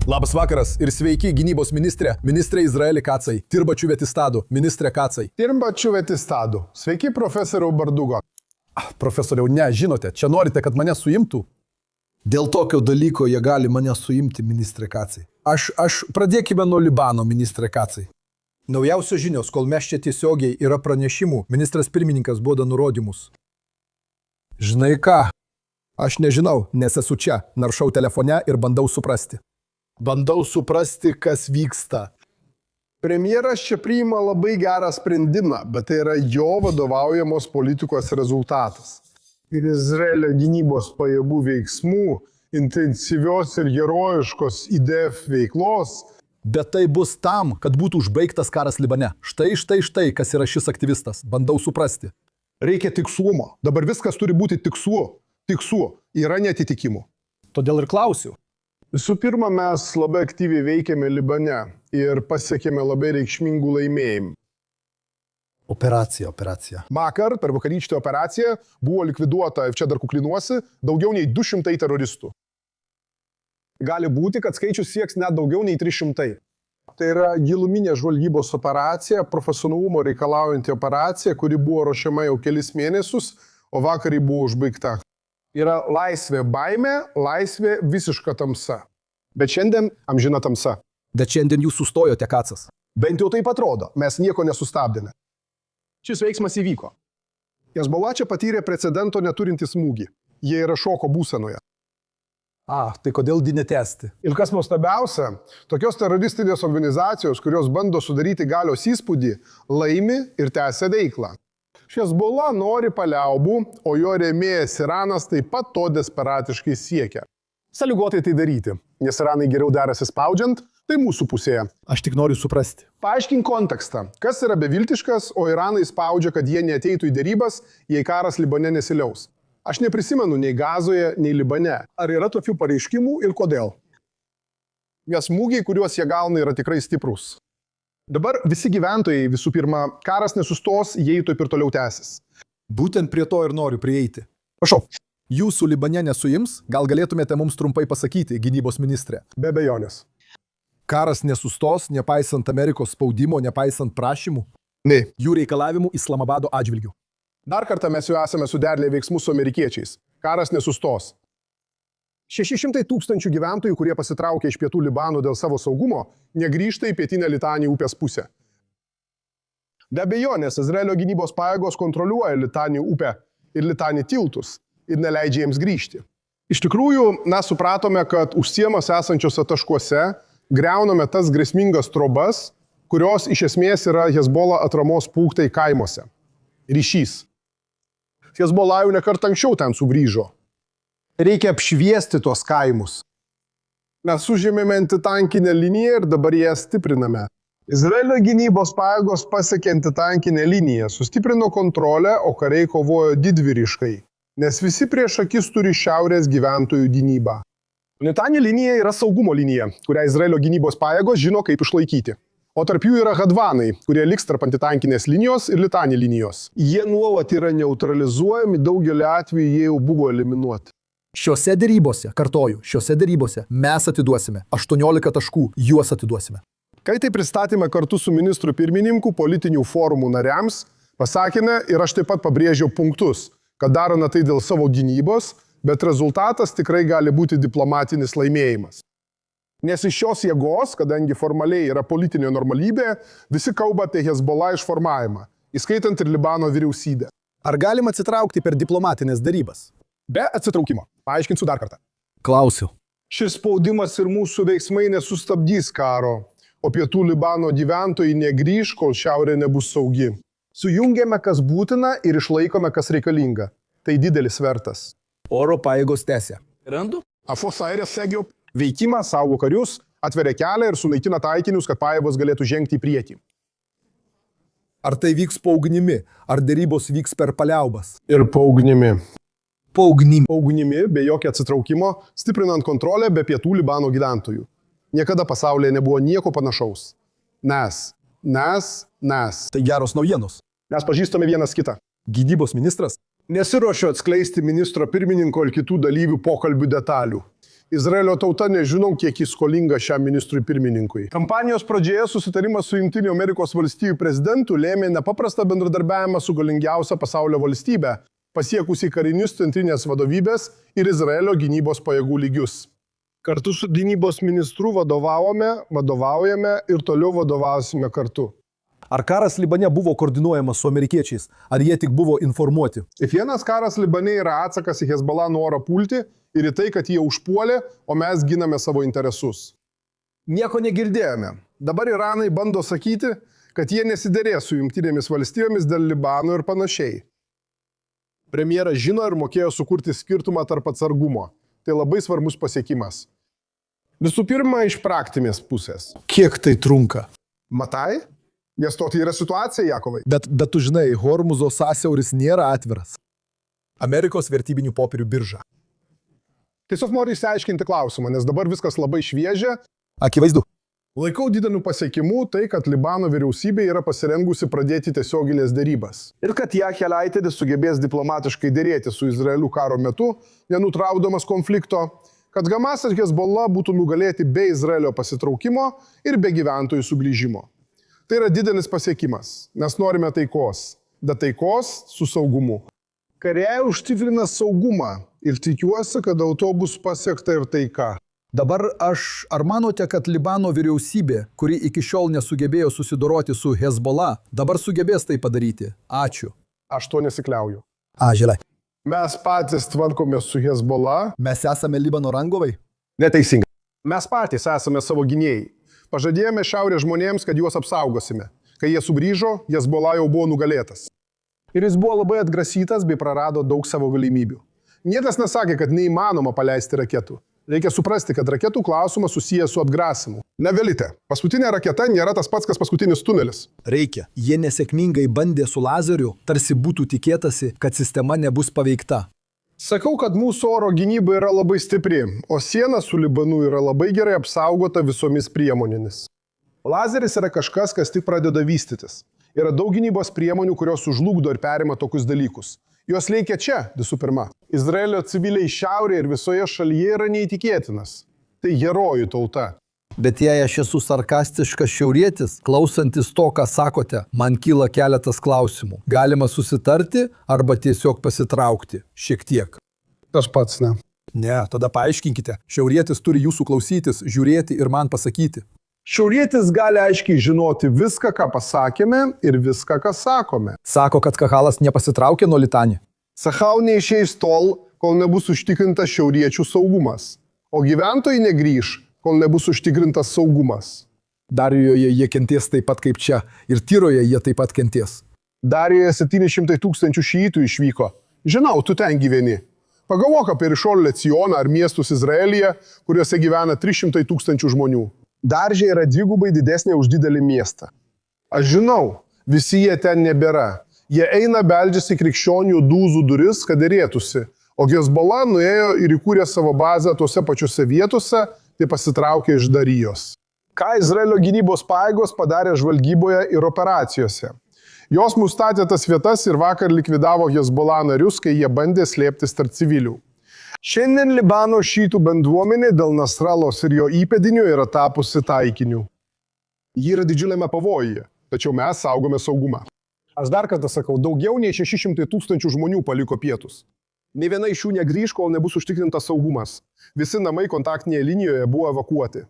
Labas vakaras ir sveiki gynybos ministrė Izraeli Kacai, Tirbačių Vetistadu, ministrė Kacai. Tirbačių Vetistadu. Sveiki, profesoriau Bardugo. Profesoriau, ne, žinote, čia norite, kad mane suimtų? Dėl tokio dalyko jie gali mane suimti, ministrė Kacai. Pradėkime nuo Libano, ministrė Kacai. Naujausios žinios, kol mes čia tiesiogiai yra pranešimų, ministras pirmininkas duoda nurodymus. Žinai ką? Aš nežinau, nes esu čia, naršau telefone ir bandau suprasti. Bandau suprasti, kas vyksta. Premjeras čia priima labai gerą sprendimą, bet tai yra jo vadovaujamos politikos rezultatas. Ir Izraelio gynybos pajėgų veiksmų, intensyvios ir herojiškos IDF veiklos. Bet tai bus tam, kad būtų užbaigtas karas Libane. Štai, kas yra šis aktyvistas. Bandau suprasti. Reikia tikslumo. Dabar viskas turi būti tikslu. Yra netitikimų. Todėl ir klausiu. Visų pirma, mes labai aktyviai veikėme Libane ir pasiekėme labai reikšmingų laimėjimų. Operacija. Vakar per vakarykštę operaciją buvo likviduota, čia dar kuklinuosi, daugiau nei 200 teroristų. Gali būti, kad skaičius sieks net daugiau nei 300. Tai yra giluminė žvalgybos operacija, profesionalumo reikalaujanti operacija, kuri buvo ruošiama jau kelis mėnesius, o vakar ji buvo užbaigta. Yra laisvė baimė, laisvė visiška tamsa. Bet šiandien amžina tamsa. Bet šiandien jūs sustojote, Kacas. Bent jau taip atrodo, mes nieko nesustabdėme. Šis veiksmas įvyko. Hezbollah čia patyrė precedento neturintį smūgį. Jie yra šoko būsenoje. Tai kodėl netęsti? Ir kas nuostabiausia, tokios teroristinės organizacijos, kurios bando sudaryti galios įspūdį, laimi ir tęsia veiklą. Hezbollah nori paliaubų, o jo rėmėjas Iranas taip pat to desperatiškai siekia. Sąlygotai tai daryti, nes Iranai geriau derasi spaudžiant, tai mūsų pusėje. Aš tik noriu suprasti. Paaiškink kontekstą, kas yra beviltiškas, o Iranai spaudžia, kad jie neateitų į derybas, jei karas Libane nesiliaus. Aš neprisimenu nei Gazoje, nei Libane. Ar yra tokių pareiškimų ir kodėl? Nes smūgiai, kuriuos jie gauna, yra tikrai stiprus. Dabar visi gyventojai, visų pirma, karas nesustos, jei taip ir toliau tęsis. Būtent prie to ir noriu prieiti. Prašau. Jūsų Libane nesuims, gal galėtumėte mums trumpai pasakyti, gynybos ministrė? Be abejonės. Karas nesustos, nepaisant Amerikos spaudimo, nepaisant prašymų? Ne. Jų reikalavimų Islamabado atžvilgių. Dar kartą mes jau esame suderlę veiksmus su amerikiečiais. Karas nesustos. 600 000 gyventojų, kurie pasitraukė iš pietų Libano dėl savo saugumo, negrįžta į pietinę Litanį upės pusę. Be abejonės, Izraelio gynybos pajėgos kontroliuoja Litanį upę ir Litanį tiltus ir neleidžia jiems grįžti. Iš tikrųjų, mes supratome, kad už sienos esančiose taškuose griauname tas grėsmingas trobas, kurios iš esmės yra Hezbollah atramos punktai kaimuose. Ryšys. Hezbollah jau nekart anksčiau ten sugrįžo. Reikia apšviesti tuos kaimus. Mes užėmėme antitankinę liniją ir dabar ją stipriname. Izraelio gynybos pajėgos pasiekė antitankinę liniją, sustiprino kontrolę, o kariai kovojo didvyriškai, nes visi prieš akis turi šiaurės gyventojų gynybą. Litanė linija yra saugumo linija, kurią Izraelio gynybos pajėgos žino, kaip išlaikyti. O tarp jų yra Hadvanai, kurie liks tarp antitankinės linijos ir Litanė linijos. Jie nuolat yra neutralizuojami, daugelį atvejų jie jau buvo eliminuoti. Šiuose derybose, kartoju, mes atiduosime 18 taškų, juos atiduosime. Kai tai pristatėme kartu su ministru pirmininku politinių forumų nariams, pasakėme ir aš taip pat pabrėžiau punktus, kad darome tai dėl savo gynybos, bet rezultatas tikrai gali būti diplomatinis laimėjimas. Nes iš šios jėgos, kadangi formaliai yra politinė normalybė, visi kalba apie Hezbollah išformavimą, įskaitant ir Libano vyriausybę. Ar galima atsitraukti per diplomatinės darybas? Be atsitraukimo. Paaiškinsiu dar kartą. Klausiu. Šis spaudimas ir mūsų veiksmai nesustabdys karo, o pietų Libano gyventojai negrįž, kol šiaurė nebus saugi. Sujungėme, kas būtina ir išlaikome, kas reikalinga. Tai didelis svertas. Oro pajėgos tęsia. Randu? Afos airės segio veikimas saugo karius, atveria kelią ir sunaikina taikinius, kad pajėgos galėtų žengti į priekį. Ar tai vyks po ugnimi, ar derybos vyks per paliaubas? Ir po ugnimi. Ugnimi, be jokio atsitraukimo, stiprinant kontrolę be pietų Libano gyventojų. Niekada pasaulyje nebuvo nieko panašaus. Nes. Tai geros naujienos. Mes pažįstame vienas kitą. Gynybos ministras? Nesiruošiu atskleisti ministro pirmininko ir kitų dalyvių pokalbių detalių. Izraelio tauta nežinom, kiek jis skolinga šiam ministrui pirmininkui. Kampanijos pradžioje susitarimas su Junktinių Amerikos valstijų prezidentu lėmė nepaprastą bendradarbiavimą su galingiausia pasaulio valstybe, pasiekusi karinius centrinės vadovybės ir Izraelio gynybos pajėgų lygius. Kartu su gynybos ministru vadovaujame ir toliau vadovausime kartu. Ar karas Libane buvo koordinuojamas su amerikiečiais, ar jie tik buvo informuoti? Kiekvienas karas Libane yra atsakas į Hezbollah norą pulti ir į tai, kad jie užpuolė, o mes giname savo interesus. Nieko negirdėjome. Dabar Iranai bando sakyti, kad jie nesiderės su Jungtinėmis valstijomis dėl Libano ir panašiai. Premjeras žino ir mokėjo sukurti skirtumą tarp atsargumo. Tai labai svarbus pasiekimas. Visų pirma, iš praktinės pusės. Kiek tai trunka? Matai? Nes tokia yra situacija, Jakovai. Bet tu žinai, Hormuzo sąsiauris nėra atviras. Amerikos vertybinių popierių birža. Tiesiog noriu išsiaiškinti klausimą, nes dabar viskas labai šviežia. Akivaizdu. Laikau dideliu pasiekimu tai, kad Libano vyriausybė yra pasirengusi pradėti tiesioginės dėrybas. Ir kad Yahya Leitedis sugebės diplomatiškai dėrėti su Izraeliu karo metu, nenutraukdamas konflikto, kad Hamas ir Hezbollah būtų nugalėti be Izraelio pasitraukimo ir be gyventojų sugrįžimo. Tai yra didelis pasiekimas, nes norime taikos, bet taikos su saugumu. Kariai užtikrina saugumą ir tikiuosi, kad dėl to bus pasiekta ir taika. Dabar ar manote, kad Libano vyriausybė, kuri iki šiol nesugebėjo susidoroti su Hezbollah, dabar sugebės tai padaryti? Ačiū. Aš to nesikliauju. Žilai. Mes patys tvarkomės su Hezbollah. Mes esame Libano rangovai? Neteisingai. Mes patys esame savo gynėjai. Pažadėjome šiaurės žmonėms, kad juos apsaugosime. Kai jie sugrįžo, Hezbollah jau buvo nugalėtas. Ir jis buvo labai atgrasytas bei prarado daug savo galimybių. Niekas nesakė, kad neįmanoma paleisti raketų. Reikia suprasti, kad raketų klausimas susijęs su atgrasimu. Nevelite, paskutinė raketa nėra tas pats, kas paskutinis tunelis. Reikia. Jie nesėkmingai bandė su lazeriu, tarsi būtų tikėtasi, kad sistema nebus paveikta. Sakau, kad mūsų oro gynyba yra labai stipri, o siena su Libanu yra labai gerai apsaugota visomis priemonėmis. Lazeris yra kažkas, kas tik pradeda vystytis. Yra daug gynybos priemonių, kurios sužlugdo ir perima tokius dalykus. Jos reikia čia, visų pirma. Izraelio civiliai šiaurėje ir visoje šalyje yra neįtikėtinas. Tai herojų tauta. Bet jei aš esu sarkastiškas šiaurietis, klausantis to, ką sakote, man kyla keletas klausimų. Galima susitarti arba tiesiog pasitraukti. Šiek tiek. Tas pats, ne. Ne, tada paaiškinkite. Šiaurietis turi jūsų klausytis, žiūrėti ir man pasakyti. Šiaurietis gali aiškiai žinoti viską, ką pasakėme ir viską, ką sakome. Sako, kad Kahalas nepasitraukė nuo Litani. Sachau neišeis tol, kol nebus užtikrintas šiauriečių saugumas. O gyventojai negrįž, kol nebus užtikrintas saugumas. Darijoje jie kenties taip pat kaip čia. Ir Tyroje jie taip pat kenties. Darijoje 700 000 šiitų išvyko. Žinau, tu ten gyveni. Pagalvok apie Rišon Lecioną ar miestus Izraelyje, kuriuose gyvena 300 000 žmonių. Daržė yra dvigubai didesnė už didelį miestą. Aš žinau, visi jie ten nebėra. Jie eina beldžiasi krikščionių dūzų duris, kad dėrėtųsi. O Hezbollah nuėjo ir įkūrė savo bazę tose pačiose vietose, tai pasitraukė iš Darijos. Ką Izraelio gynybos pajėgos padarė žvalgyboje ir operacijose? Jos nustatė tas vietas ir vakar likvidavo Hezbollah narius, kai jie bandė slėptis tarp civilių. Šiandien Libano šiitų bendruomenė dėl Nasralos ir jo įpėdinių yra tapusi taikiniu. Ji yra didžiuliame pavojuje, tačiau mes saugome saugumą. Aš dar kartą sakau, daugiau nei 600 000 žmonių paliko pietus. Nė viena iš jų negrįž, kol nebus užtikrintas saugumas. Visi namai kontaktinėje linijoje buvo evakuoti.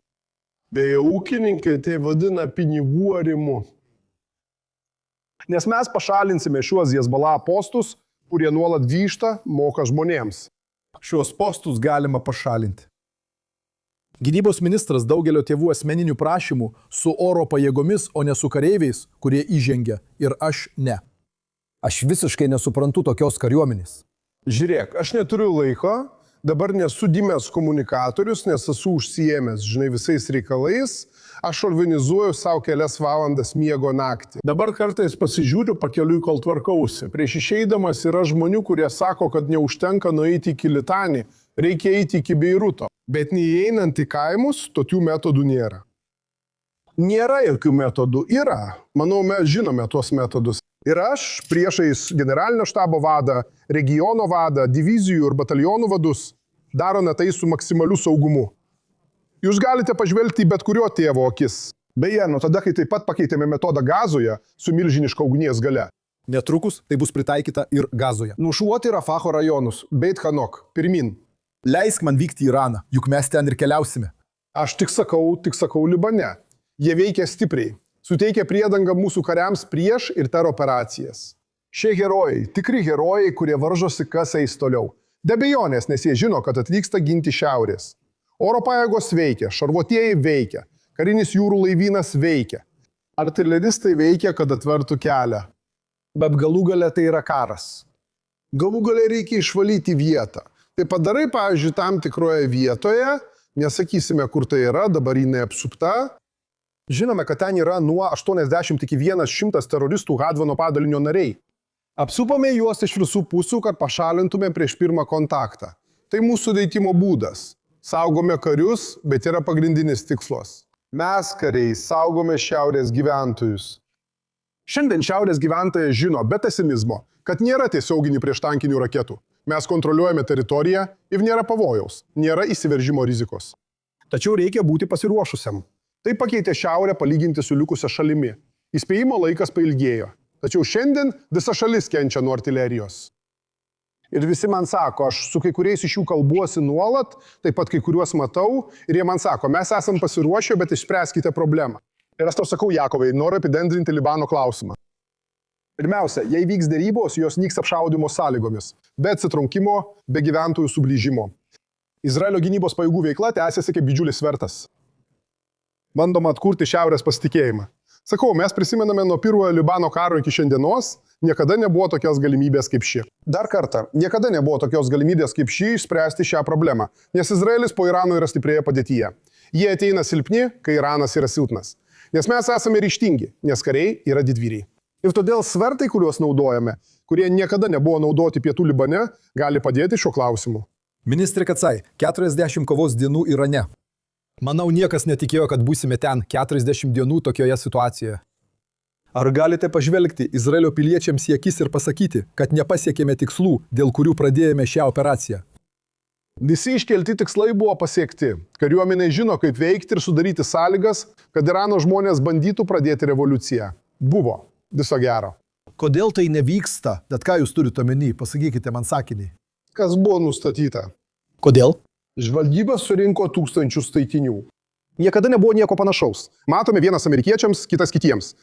Beje, ūkininkai tai vadina pinigų arimu. Nes mes pašalinsime šiuos Hezbollah postus, kurie nuolat grįžta, moka žmonėms. Šios postus galima pašalinti. Gynybos ministras daugelio tėvų asmeninių prašymų su oro pajėgomis, o ne su kareiviais, kurie įžengia. Ir aš ne. Aš visiškai nesuprantu tokios kariuomenės. Žiūrėk, aš neturiu laiko, dabar nesu gimęs komunikatorius, nes esu užsiėmęs, žinai, visais reikalais. Aš organizuoju savo kelias valandas miego naktį. Dabar kartais pasižiūriu pakeliui, kol tvarkausi. Prieš išeidamas yra žmonių, kurie sako, kad neužtenka nueiti iki Litanį, reikia eiti iki Beiruto. Bet neįeinant į kaimus, tokių metodų nėra. Nėra jokių metodų. Yra. Manau, mes žinome tuos metodus. Ir aš priešais generalinio štabo vadą, regiono vadą, divizijų ir batalionų vadus darome tai su maksimaliu saugumu. Jūs galite pažvelgti į bet kurio tėvo akis. Beje, nuo tada, kai taip pat pakeitėme metodą Gazoje su milžiniška ugnies gale. Netrukus tai bus pritaikyta ir Gazoje. Nušluoti Rafacho rajonus, Beit Hanok, pirmin. Leisk man vykti į Iraną, juk mes ten ir keliausime. Aš tik sakau Libane. Jie veikia stipriai, suteikia priedangą mūsų kariams prieš ir per operacijas. Šie herojai, tikri herojai, kurie varžosi, kas eis toliau. Debejonės, nes jie žino, kad atvyksta ginti šiaurės. Oro pajėgos veikia, šarvuotieji veikia, karinis jūrų laivynas veikia. Artileristai veikia, kad atvertų kelią. Bet galų gale tai yra karas. Galų gale reikia išvalyti vietą. Tai padarai, pavyzdžiui, tam tikroje vietoje, nesakysime, kur tai yra, dabar jinai apsupta. Žinome, kad ten yra nuo 80 iki 100 teroristų Hadvano padalinio nariai. Apsupame juos iš visų pusių, kad pašalintume prieš pirmą kontaktą. Tai mūsų veikimo būdas. Saugome karius, bet yra pagrindinis tikslas. Mes, kariai, saugome šiaurės gyventojus. Šiandien šiaurės gyventojai žino be pesimizmo, kad nėra tiesioginių prieštankinių raketų. Mes kontroliuojame teritoriją ir nėra pavojaus, nėra įsiveržimo rizikos. Tačiau reikia būti pasiruošusiam. Tai pakeitė šiaurę palyginti su likusia šalimi. Įspėjimo laikas pailgėjo. Tačiau šiandien visa šalis kenčia nuo artilerijos. Ir visi man sako, aš su kai kuriais iš jų kalbuosi nuolat, taip pat kai kuriuos matau, ir jie man sako, mes esam pasiruošę, bet išspręskite problemą. Ir aš tau sakau, Jakovai, noriu apibendrinti Libano klausimą. Pirmiausia, jei vyks dėrybos, jos nyks apšaudymo sąlygomis, be atsitraukimo, be gyventojų sugrįžimo. Izraelio gynybos pajėgų veikla tęsiasi kaip didžiulis svertas. Bandoma atkurti šiaurės pasitikėjimą. Sakau, mes prisimename nuo pirmojo Libano karo iki šiandienos, niekada nebuvo tokios galimybės kaip ši. Dar kartą, niekada nebuvo tokios galimybės kaip ši išspręsti šią problemą, nes Izraelis po Irano yra stiprėje padėtyje. Jie ateina silpni, kai Iranas yra silpnas. Nes mes esame ryžtingi, nes kariai yra didvyriai. Ir todėl svertai, kuriuos naudojame, kurie niekada nebuvo naudoti pietų Libane, gali padėti šiuo klausimu. Ministrė Kacai, 40 kovos dienų Irane. Manau, niekas netikėjo, kad būsime ten 40 dienų tokioje situacijoje. Ar galite pažvelgti Izraelio piliečiams į akis ir pasakyti, kad nepasiekėme tikslų, dėl kurių pradėjome šią operaciją? Visi iškelti tikslai buvo pasiekti. Kariuomenė žino, kaip veikti ir sudaryti sąlygas, kad Irano žmonės bandytų pradėti revoliuciją. Buvo. Viso gero. Kodėl tai nevyksta? Bet ką jūs turite omeny? Pasakykite man sakinį. Kas buvo nustatyta? Kodėl? Žvalgyba surinko 1000 taikinių. Niekada nebuvo nieko panašaus. Matome vienas amerikiečiams, kitas kitiems.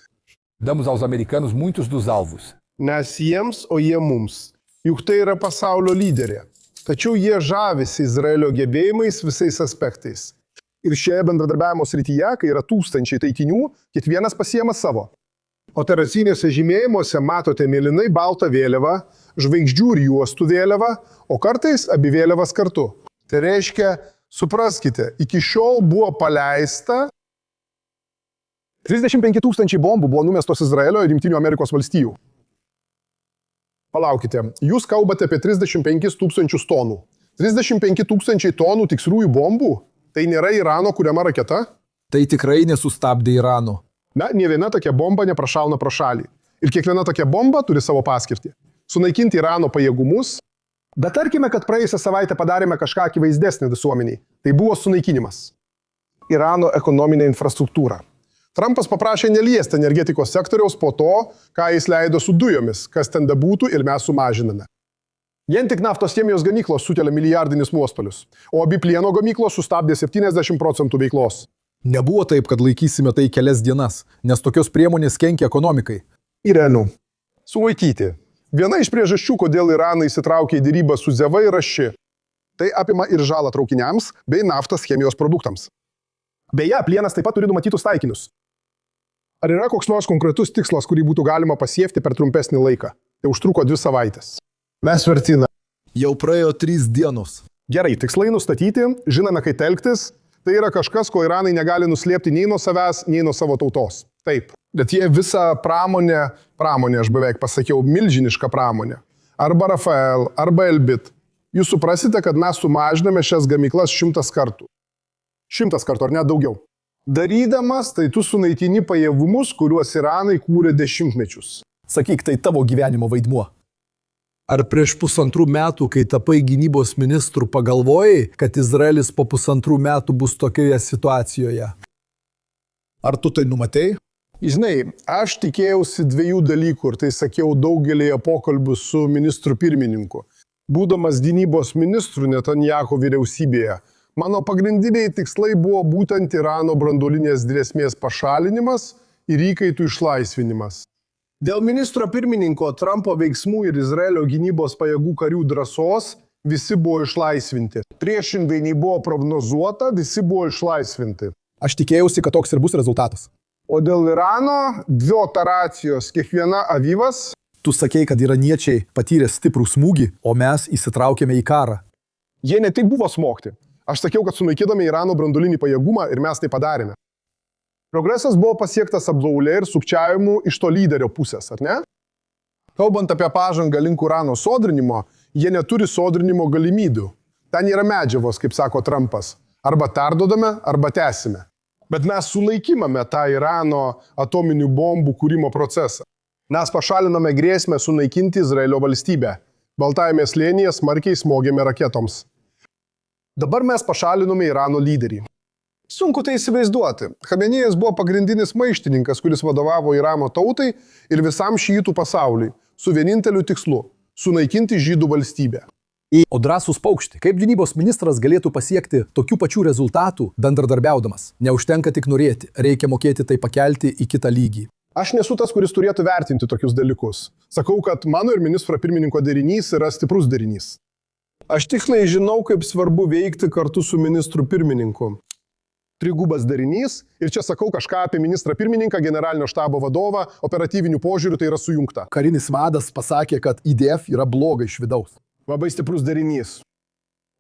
Damos aos americanos muitos dos alvos. Nes jiems, o jie mums. Juk tai yra pasaulio lyderė. Tačiau jie žavisi Izraelio gebėjimais visais aspektais. Ir šioje bendradarbiavimo srityje, kai yra 1000 taikinių, kiekvienas pasiema savo. Operacinėse žymėjimuose matote mėlynai baltą vėliavą, žvaigždžių ir juostų vėliavą, o kartais abi vėliavas kartu. Tai reiškia, supraskite, iki šiol buvo paleista 35 000 bombų buvo numestos Izraelio ir Jungtinių Amerikos valstijų. Palaukite, jūs kalbate apie 35 000 tonų. 35 000 tonų tiksliųjų bombų? Tai nėra Irano kuriama raketa? Tai tikrai nesustabdė Irano. Na, nė viena tokia bomba neprašauna pro šalį. Ir kiekviena tokia bomba turi savo paskirtį. Sunaikinti Irano pajėgumus. Bet tarkime, kad praėjusią savaitę padarėme kažką akivaizdesnį visuomeniai. Tai buvo sunaikinimas. Irano ekonominė infrastruktūra. Trumpas paprašė neliesti energetikos sektoriaus po to, ką jis leido su dujomis, kas ten bebūtų ir mes sumažiname. Vien tik naftos chemijos gamyklos sukelia milijardinius nuostolius, o abi plieno gamyklos sustabdė 70% veiklos. Nebuvo taip, kad laikysime tai kelias dienas, nes tokios priemonės kenkia ekonomikai. Iranu. Sulaikyti. Viena iš priežasčių, kodėl Iranas įsitraukė į dėrybą su ZEV yra ši. Tai apima ir žalą traukiniams bei naftos chemijos produktams. Beje, plienas taip pat turi numatytus taikinius. Ar yra koks nors konkretus tikslas, kurį būtų galima pasiekti per trumpesnį laiką? Tai užtruko 2 savaitės. Mes vertina. Jau praėjo 3 dienos. Gerai, tikslai nustatyti, žinome, kaip elgtis. Tai yra kažkas, ko Iranai negali nuslėpti nei nuo savęs, nei nuo savo tautos. Taip. Bet jie visą pramonę, aš beveik pasakiau, milžinišką pramonę. Arba Rafael, arba Elbit. Jūs suprasite, kad mes sumažiname šias gamyklas 100 kartų. 100 kartų, ar net daugiau. Darydamas, tai tu sunaikini pajėgumus, kuriuos Iranai kūrė dešimtmečius. Sakyk, tai tavo gyvenimo vaidmuo. Ar prieš 1,5 metų, kai tapai gynybos ministru, pagalvojai, kad Izraelis po 1,5 metų bus tokioje situacijoje? Ar tu tai numatei? Žinai, aš tikėjausi dviejų dalykų ir tai sakiau daugelėje pokalbių su ministru pirmininku. Būdamas gynybos ministru Netanjahu vyriausybėje, mano pagrindiniai tikslai buvo būtent Irano branduolinės grėsmės pašalinimas ir įkaitų išlaisvinimas. Dėl ministro pirmininko Trumpo veiksmų ir Izraelio gynybos pajėgų karių drąsos visi buvo išlaisvinti. Priešingai nei buvo prognozuota, visi buvo išlaisvinti. Aš tikėjausi, kad toks ir bus rezultatas. O dėl Irano, dvi operacijos, kiekviena Avivas. Tu sakei, kad iraniečiai patyrė stiprų smūgį, o mes įsitraukėme į karą. Jie ne tik buvo smogti. Aš sakiau, kad sunaikydami Irano branduolinį pajėgumą ir mes tai padarėme. Progresas buvo pasiektas apgaulė ir sukčiavimu iš to lyderio pusės, ar ne? Kalbant apie pažangą link urano sodrinimo, jie neturi sodrinimo galimybių. Ten yra medžiagos, kaip sako Trumpas. Arba perdodame, arba tęsime. Bet mes sunaikimame tą Irano atominių bombų kūrimo procesą. Mes pašaliname grėsmę sunaikinti Izraelio valstybę. Baltajame slėnyje smarkiai smogėme raketoms. Dabar mes pašalinome Irano lyderį. Sunku tai įsivaizduoti. Chamenėjas buvo pagrindinis maištininkas, kuris vadovavo Irano tautai ir visam šiitų pasauliui, su vieninteliu tikslu – sunaikinti žydų valstybę. O drąsūs paukšti, kaip gynybos ministras galėtų pasiekti tokių pačių rezultatų bendradarbiaudamas? Neužtenka tik norėti, reikia mokėti tai pakelti į kitą lygį. Aš nesu tas, kuris turėtų vertinti tokius dalykus. Sakau, kad mano ir ministro pirmininko derinys yra stiprus derinys. Aš tiksliai žinau, kaip svarbu veikti kartu su ministru pirmininku. Trigubas derinys ir čia sakau kažką apie ministrą pirmininką, generalinio štabo vadovą, operatyvinių požiūrių tai yra sujungta. Karinis vadas pasakė, kad IDF yra bloga iš vidaus. Labai stiprus derinys.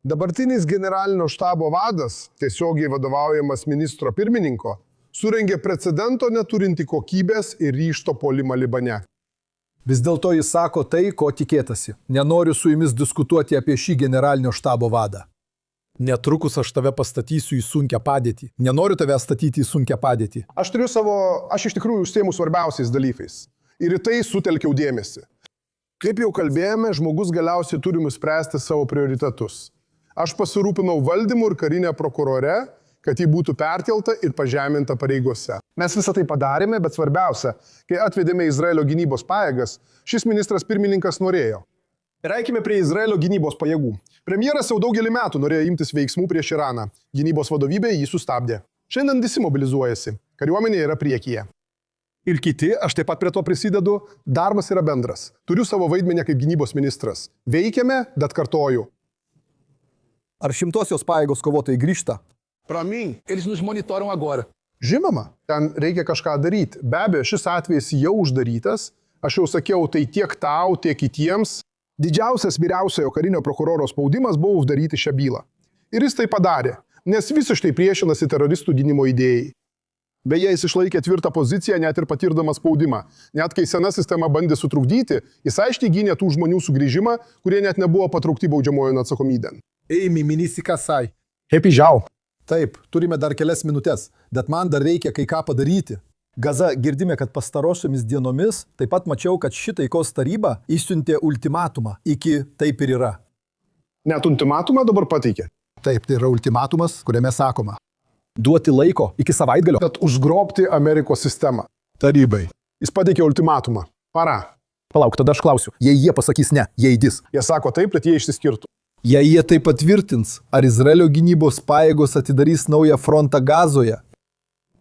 Dabartinis generalinio štabo vadas, tiesiogiai vadovaujamas ministro pirmininko, surengė precedento neturinti kokybės ir ryžto puolimą Libane. Vis dėlto jis sako tai, ko tikėtasi. Nenoriu su jumis diskutuoti apie šį generalinio štabo vadą. Netrukus aš tave pastatysiu į sunkią padėtį. Nenoriu tave statyti į sunkią padėtį. Aš iš tikrųjų užsiėmu svarbiausiais dalykais. Ir į tai sutelkiau dėmesį. Kaip jau kalbėjome, žmogus galiausiai turi nuspręsti savo prioritetus. Aš pasirūpinau valdymu ir karinę prokurore, kad ji būtų perkelta ir pažeminta pareigose. Mes visą tai padarėme, bet svarbiausia, kai atvedėme Izraelio gynybos pajėgas, šis ministras pirmininkas norėjo. Ir eikime prie Izraelio gynybos pajėgų. Premjeras jau daugelį metų norėjo imtis veiksmų prieš Iraną. Gynybos vadovybė jį sustabdė. Šiandien visi mobilizuojasi. Kariuomenė yra priekyje. Ir kiti, aš taip pat prie to prisidedu, darbas yra bendras. Turiu savo vaidmenį kaip gynybos ministras. Veikiame, bet kartoju. Ar 100-osios pajėgos kovotojai grįžta? Pra mim, Eles nos monitoram agora. žinoma, ten reikia kažką daryti. Be abejo, šis atvejis jau uždarytas. Aš jau sakiau, tai tiek tau, tiek kitiems. Didžiausias vyriausiojo karinio prokuroro spaudimas buvo uždaryti šią bylą. Ir jis tai padarė, nes visiškai priešinasi teroristų gynimo idėjai. Beje, jis išlaikė tvirtą poziciją net ir patirdamas spaudimą. Net kai sena sistema bandė sutrukdyti, jis aiškiai gynė tų žmonių sugrįžimą, kurie net nebuvo patraukti baudžiamojon atsakomybėn. Ei, Miminisi Kasai. Hepi žiau. Taip, turime dar kelias minutės, bet man dar reikia kai ką padaryti. Gaza, girdime, kad pastarosiomis dienomis taip pat mačiau, kad ši taikos taryba išsiuntė ultimatumą iki taip ir yra. Net ultimatumą dabar pateikė. Taip, tai yra ultimatumas, kuriame sakoma. Duoti laiko iki savaitgalio. Bet užgrobti Amerikos sistemą. Tarybai. Jis pateikė ultimatumą. Para. Palauk, tada aš klausiu. Jei jie pasakys ne, jie įdys. Jie sako taip, kad jie išsiskirtų. Jei jie tai patvirtins, ar Izraelio gynybos pajėgos atidarys naują frontą Gazoje?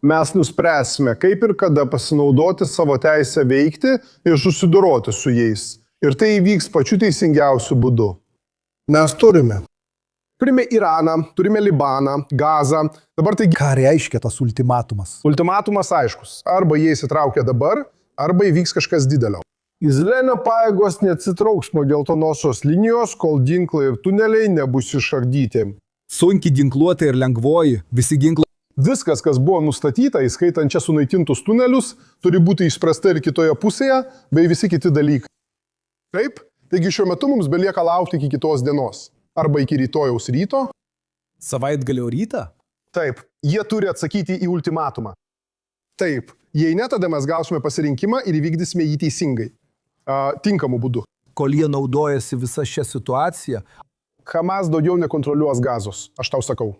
Mes nuspręsime, kaip ir kada pasinaudoti savo teisę veikti ir susidoroti su jais. Ir tai įvyks pačiu teisingiausiu būdu. Mes turime. Turime Iraną, turime Libaną, Gazą. Dabar tai... Ką reiškia tas ultimatumas? Ultimatumas aiškus. Arba jie įsitraukia dabar, arba įvyks kažkas didelio. Izraelio pajėgos neatsitrauks nuo geltonosios linijos, kol ginklai ir tuneliai nebus išardyti. Sunkiai ginkluota ir lengvoji, visi ginklai. Viskas, kas buvo nustatyta, įskaitant čia sunaikintus tunelius, turi būti išspręsta ir kitoje pusėje, bei visi kiti dalykai. Taip? Taigi šiuo metu mums belieka laukti iki kitos dienos. Arba iki rytojaus ryto. Savaitgalio rytą? Taip, jie turi atsakyti į ultimatumą. Taip, jei ne, tada mes gausime pasirinkimą ir įvykdysime jį teisingai. Tinkamu būdu. kol jie naudojasi visą šią situaciją. Hamas daugiau nekontroliuos Gazos, aš tau sakau.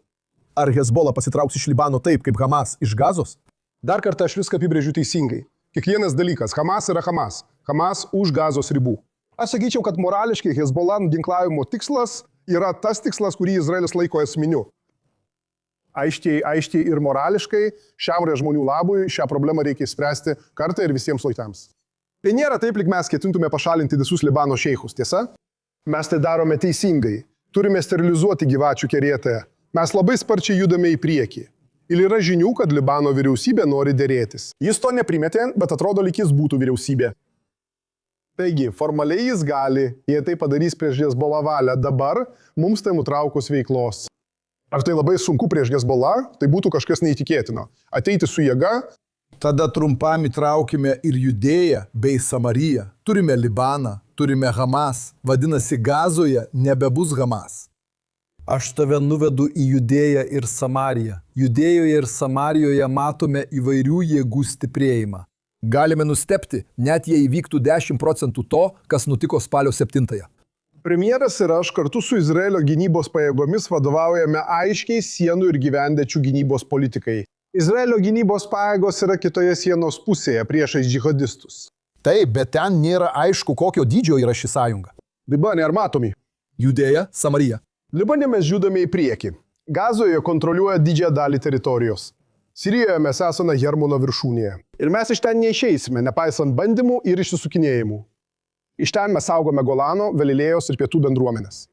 Ar Hezbollah pasitrauks iš Libano taip, kaip Hamas iš Gazos? Dar kartą aš viską apibrėžiu teisingai. Kiekvienas dalykas, Hamas yra Hamas. Hamas už Gazos ribų. Aš sakyčiau, kad morališkai Hezbollah ginklavimo tikslas yra tas tikslas, kurį Izraelis laiko esminiu. Aiškiai ir morališkai šiaurės žmonių labui šią problemą reikia spręsti kartą ir visiems laikams. Tai nėra taip, lyg mes ketintume pašalinti visus Libano šeichus, tiesa? Mes tai darome teisingai. Turime sterilizuoti gyvačių kerėtąją. Mes labai sparčiai judame į priekį. Ir yra žinių, kad Libano vyriausybė nori dėrėtis. Jis to neprimetė, bet atrodo, lyg jis būtų vyriausybė. Taigi, formaliai jis gali, jei tai padarys prieš Hezbollah valią dabar, mums tai nutraukus veiklos. Ar tai labai sunku prieš Hezbollah? Tai būtų kažkas neįtikėtino. Ateiti su jėga. Tada trumpam įtraukime ir Judėją bei Samariją. Turime Libaną, turime Hamas. Vadinasi, Gazoje nebebus Hamas. Aš tave nuvedu į Judėją ir Samariją. Judėjoje ir Samarijoje matome įvairių jėgų stiprėjimą. Galime nustebti, net jei įvyktų 10% to, kas nutiko spalio 7-ąją. Premjeras ir aš kartu su Izraelio gynybos pajėgomis vadovaujame aiškiai sienų ir gyvenviečių gynybos politikai. Izraelio gynybos pajėgos yra kitoje sienos pusėje priešais džihadistus. Taip, bet ten nėra aišku, kokio dydžio yra ši sąjunga. Libane ar matomi? Judėja, Samarija. Libane mes judame į priekį. Gazoje kontroliuoja didžiąją dalį teritorijos. Sirijoje mes esame Hermono viršūnėje. Ir mes iš ten neišeisime, nepaisant bandymų ir išsisukinėjimų. Iš ten mes saugome Golano, Galilėjos ir pietų bendruomenės.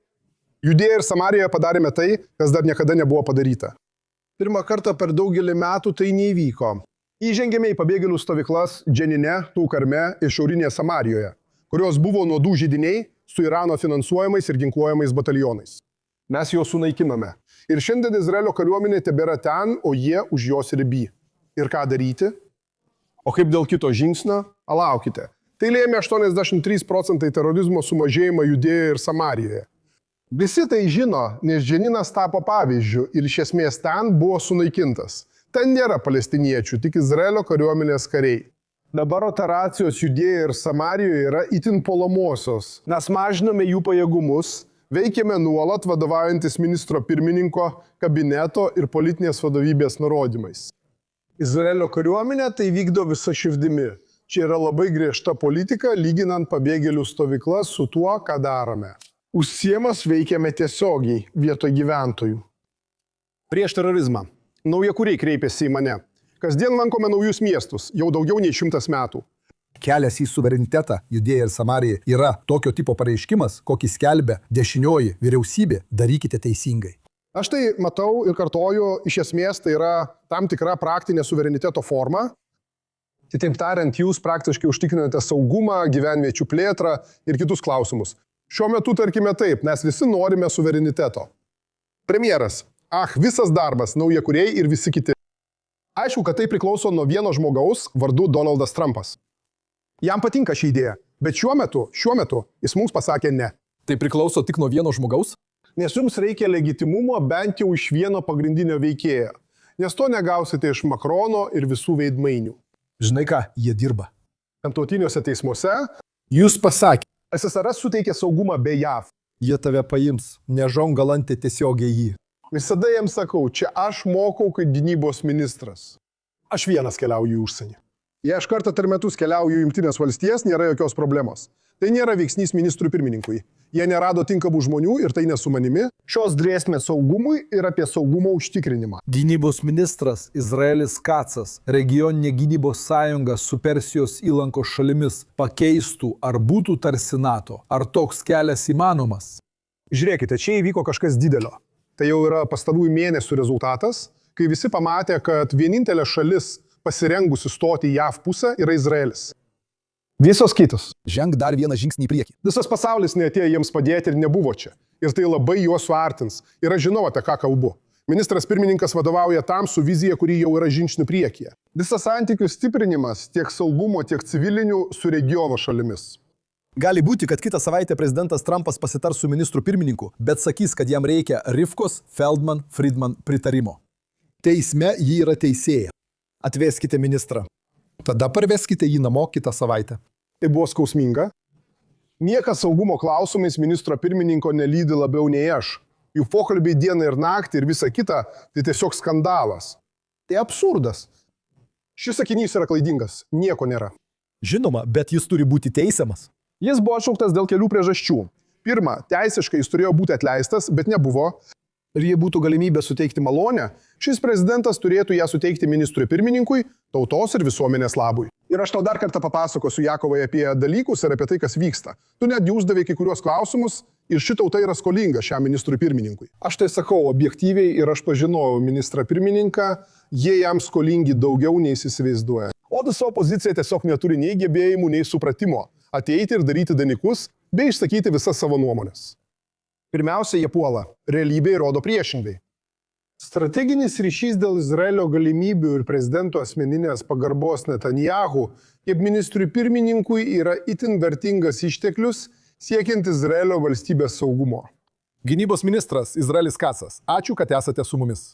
Judėją ir Samarijoje padarėme tai, kas dar niekada nebuvo padaryta. Pirmą kartą per daugelį metų tai neįvyko. Įžengėme į pabėgėlių stovyklas Dženine, Tūkarme ir šiaurinėje Samarijoje, kurios buvo nuodų židiniai su Irano finansuojamais ir ginkluojamais batalionais. Mes juos sunaikiname. Ir šiandien Izraelio kariuomenė tebėra ten, o jie už jos ribį. Ir ką daryti? O kaip dėl kito žingsnio? Laukite. Tai lėmė 83% terorizmo sumažėjimą Judėjoje ir Samarijoje. Visi tai žino, nes Dženinas tapo pavyzdžiu ir iš esmės ten buvo sunaikintas. Ten nėra palestiniečių, tik Izraelio kariuomenės kariai. Dabar operacijos Judėjoje ir Samarijoje yra itin puolamosios. Mes mažiname jų pajėgumus, veikiame nuolat vadovaujantis ministro pirmininko, kabineto ir politinės vadovybės nurodymais. Izraelio kariuomenė tai vykdo visa širdimi. Čia yra labai griežta politika, lyginant pabėgėlių stovyklas su tuo, ką darome. Už sienos veikiame tiesiogiai vietoj gyventojų. Prieš terorizmą. Naujakuriai kreipėsi į mane. Kasdien lankome naujus miestus, jau daugiau nei 100 metų. Kelias į suverenitetą Judėja ir Samarija yra tokio tipo pareiškimas, kokį skelbia dešinioji vyriausybė, darykite teisingai. Aš tai matau ir kartoju, iš esmės tai yra tam tikra praktinė suvereniteto forma. Kitaip tariant, jūs praktiškai užtikrinate saugumą, gyvenviečių plėtrą ir kitus klausimus. Šiuo metu, tarkime taip, mes visi norime suvereniteto. Premjeras. Visas darbas, naujakuriai ir visi kiti. Aišku, kad tai priklauso nuo vieno žmogaus vardu Donaldas Trumpas. Jam patinka ši idėja, bet šiuo metu jis mums pasakė ne. Tai priklauso tik nuo vieno žmogaus? Nes jums reikia legitimumo bent jau iš vieno pagrindinio veikėjo. Nes to negausite iš Makrono ir visų veidmainių. Žinai ką, jie dirba. Tarptautiniuose teismuose Jūs pasakė. SSRS suteikia saugumą be JAV. Jie tave paims, nežongalantė tiesiogiai jį. Visada jiems sakau, čia aš mokau kaip gynybos ministras. Aš vienas keliauju į užsienį. Jei aš kartą per metus keliauju į Jungtines valstijas, nėra jokios problemos. Tai nėra veiksnys ministrui pirmininkui. Jie nerado tinkamų žmonių ir tai ne su manimi. Šios grėsmės saugumui ir apie saugumo užtikrinimą. Gynybos ministras Izraelis Kacas regioninė gynybos sąjunga su Persijos įlankos šalimis pakeistų ar būtų tarsi NATO. Ar toks kelias įmanomas? Žiūrėkite, čia įvyko kažkas didelio. Tai jau yra pastarųjų mėnesių rezultatas, kai visi pamatė, kad vienintelė šalis pasirengusi stoti į JAV pusę yra Izraelis. Visos kitos. Ženk dar vieną žingsnį į priekį. Visas pasaulis neatėjo jiems padėti ir nebuvo čia. Ir tai labai juos suartins. Ir aš žinau, apie ką kalbu. Ministras pirmininkas vadovauja tam su vizija, kuri jau yra žingsnių priekyje. Visas santykių stiprinimas tiek saugumo, tiek civilinių su regiono šalimis. Gali būti, kad kitą savaitę prezidentas Trumpas pasitars su ministru pirmininku, bet sakys, kad jam reikia Rivkos, Feldman, Friedman pritarimo. Teisme ji yra teisėja. Atveskite ministrą. Tada parveskite jį namo kitą savaitę. Tai buvo skausminga. Niekas saugumo klausimais ministro pirmininko nelydi labiau nei aš. Jų pokalbiai dieną ir naktį ir visa kita - tai tiesiog skandalas. Tai absurdas. Šis sakinys yra klaidingas. Nieko nėra. Žinoma, bet jis turi būti teisiamas. Jis buvo atšauktas dėl kelių priežasčių. Pirma, teisiškai jis turėjo būti atleistas, bet nebuvo. Ir jei būtų galimybė suteikti malonę, šis prezidentas turėtų ją suteikti ministrui pirmininkui, tautos ir visuomenės labui. Ir aš tau dar kartą papasakosiu, Jakovai, apie dalykus ir apie tai, kas vyksta. Tu netgi uždavė kai kuriuos klausimus ir ši tauta yra skolinga šiam ministrui pirmininkui. Aš tai sakau objektyviai ir aš pažinojau ministrą pirmininką, jie jam skolingi daugiau nei jis įsivaizduoja. O visa opozicija tiesiog neturi nei gebėjimų, nei supratimo ateiti ir daryti dalykus, bei išsakyti visas savo nuomonės. Pirmiausia, jie puola. Realybė rodo priešingai. Strateginis ryšys dėl Izraelio galimybių ir prezidento asmeninės pagarbos Netanyahu kaip ministrui pirmininkui yra itin vertingas išteklius siekiant Izraelio valstybės saugumo. Gynybos ministras Izraelis Kacas. Ačiū, kad esate su mumis.